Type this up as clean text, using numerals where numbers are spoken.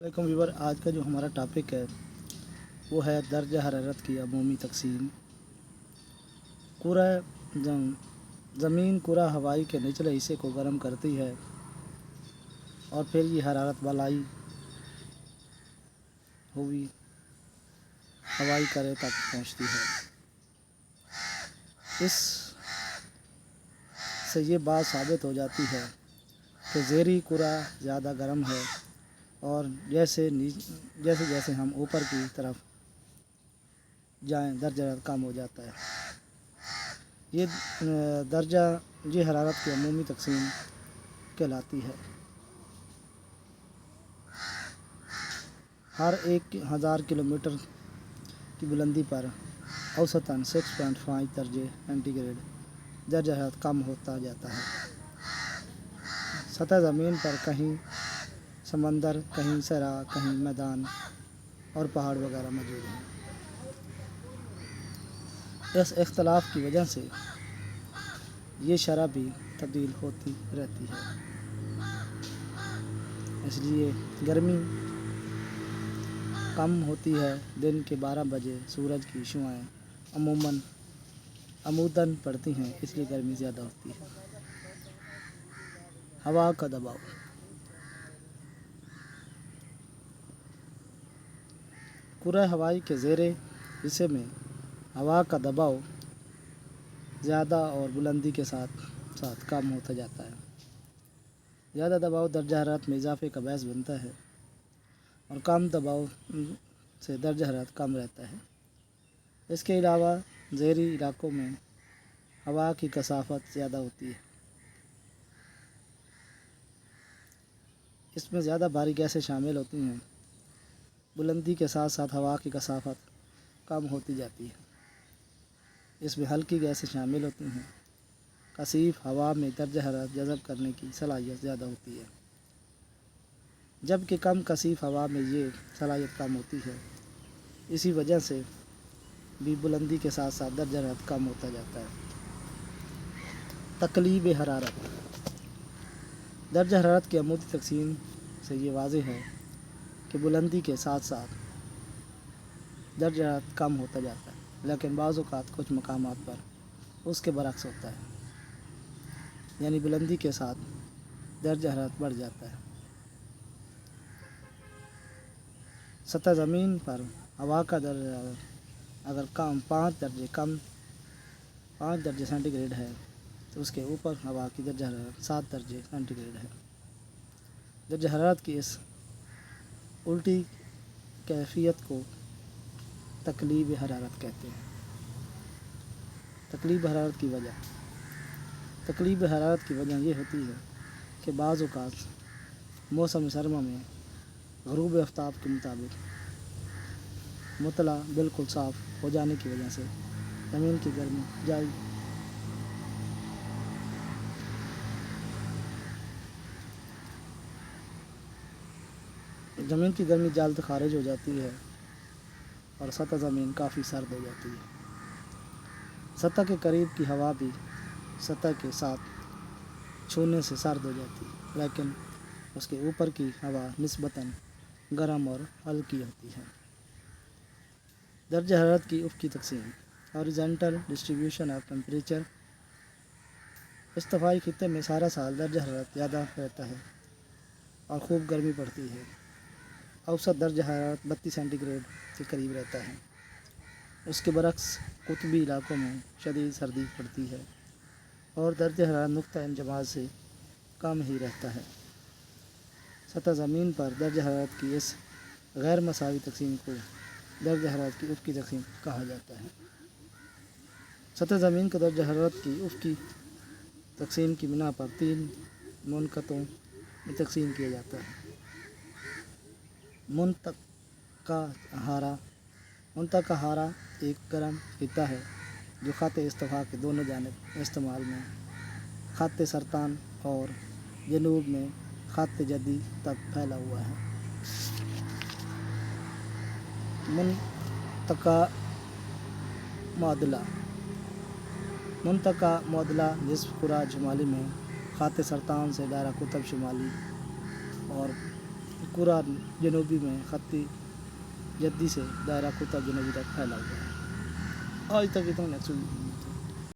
वालेकुम व्यूवर। आज का जो हमारा टॉपिक है वो है दर्जा हरारत की अमूमी तकसीम। ज़मीन कुरा हवाई के निचले हिस्से को गर्म करती है और फिर ये हरारत बलाई हुई हवाई करे तक पहुंचती है। इस से ये बात साबित हो जाती है कि ज़ेरी कुरा ज़्यादा गर्म है और जैसे जैसे हम ऊपर की तरफ जाएं दर्जा हरारत कम हो जाता है। ये हरारत की अमूमी तकसीम कहलाती है। हर 1000 किलोमीटर की बुलंदी पर औसतन 6.5 दर्जे सेंटीग्रेड दर्जा हरारत कम होता जाता है। सतह ज़मीन पर कहीं समंदर, कहीं सहरा, कहीं मैदान और पहाड़ वगैरह मौजूद हैं। इस इख्तलाफ की वजह से ये शरह भी तब्दील होती रहती है। इसलिए गर्मी कम होती है। दिन के 12 बजे सूरज की शुआएं अमूदन पड़ती हैं, इसलिए गर्मी ज़्यादा होती है। हवा का दबाव। कुरा हवाई के ज़ेरे हिस्से में हवा का दबाव ज़्यादा और बुलंदी के साथ साथ कम होता जाता है। ज़्यादा दबाव दर्जा हरारत में इजाफे का बायस बनता है और कम दबाव से दर्जा हरारत कम रहता है। इसके अलावा ज़ेरी इलाकों में हवा की कसाफत ज़्यादा होती है। इसमें ज़्यादा भारी गैसें शामिल होती हैं। बुलंदी के साथ साथ हवा की कसाफत कम होती जाती है। इसमें हल्की गैसें शामिल होती हैं। कसीफ हवा में दर्जा हरारत जज़ब करने की सलाहियत ज़्यादा होती है, जबकि कम कसीफ हवा में ये सलाहियत कम होती है। इसी वजह से भी बुलंदी के साथ साथ दर्जा हरारत कम होता जाता है। तकलीब हरारत। दर्जा हरारत की अमूदी तकसीम से ये वाज़ेह है कि बुलंदी के साथ साथ दर्जा हरारत कम होता जाता है, लेकिन बाज़ औक़ात कुछ मकामात पर उसके बरक्स होता है, यानी बुलंदी के साथ दर्जा हरारत बढ़ जाता है। सतह ज़मीन पर हवा का दर्जा हरारत अगर कम 5 दर्जे सेंटीग्रेड है तो उसके ऊपर हवा की दर्जा हरारत 7 दर्जे सेंटीग्रेड है। दर्जा हरारत की इस उल्टी कैफियत को तकलीब हरारत कहते हैं। तकलीब हरारत की वजह। तकलीब हरारत की वजह ये होती है कि बाज़ औक़ात मौसम सरमा में ग़ुरूब आफ्ताब के मुताबिक मुतला बिल्कुल साफ़ हो जाने की वजह से ज़मीन की गर्मी जल्द खारिज हो जाती है और सतह ज़मीन काफ़ी सर्द हो जाती है। सतह के करीब की हवा भी सतह के साथ छूने से सर्द हो जाती है, लेकिन उसके ऊपर की हवा निस्बतन गर्म और हल्की होती है। दर्जा हरारत की उफ़क़ी तक़सीम। Horizontal distribution of temperature. इस्तवाई खित्ते में सारा साल दर्जा हरारत ज़्यादा रहता है और खूब गर्मी पड़ती है। औसत दर्जा हरारत 32 सेंटीग्रेड के करीब रहता है। उसके बरक्स कुतबी इलाकों में शदीद सर्दी पड़ती है और दर्जा हरारत नुक्ता इंजमाज से कम ही रहता है। सतह ज़मीन पर दर्जा हरारत की इस गैर मसावी तक़सीम को दर्जा हरारत की उफ़क़ी तक़सीम कहा जाता है। सतह ज़मीन को दर्जा हरारत की उफ़क़ी तक़सीम की बिना पर 3 मुनक़तों में तक़सीम किया जाता है। मुंतका हारा एक गर्म खित्ता है जो ख़ाते इस्तवा के दोनों जानिब इस्तेमाल में ख़ाते सरतान और जनूब में ख़ाते जद्दी तक फैला हुआ है। मुंतका मौदला निस्फ़ कुरा शुमाली में ख़ाते सरतान से दायरा कुतुब शुमाली और कुरान जनूबी में खत्ती जद्दी से दायरा कुतब जनूबी तक फैला हुआ है। आज तक इतना नेक्स्ट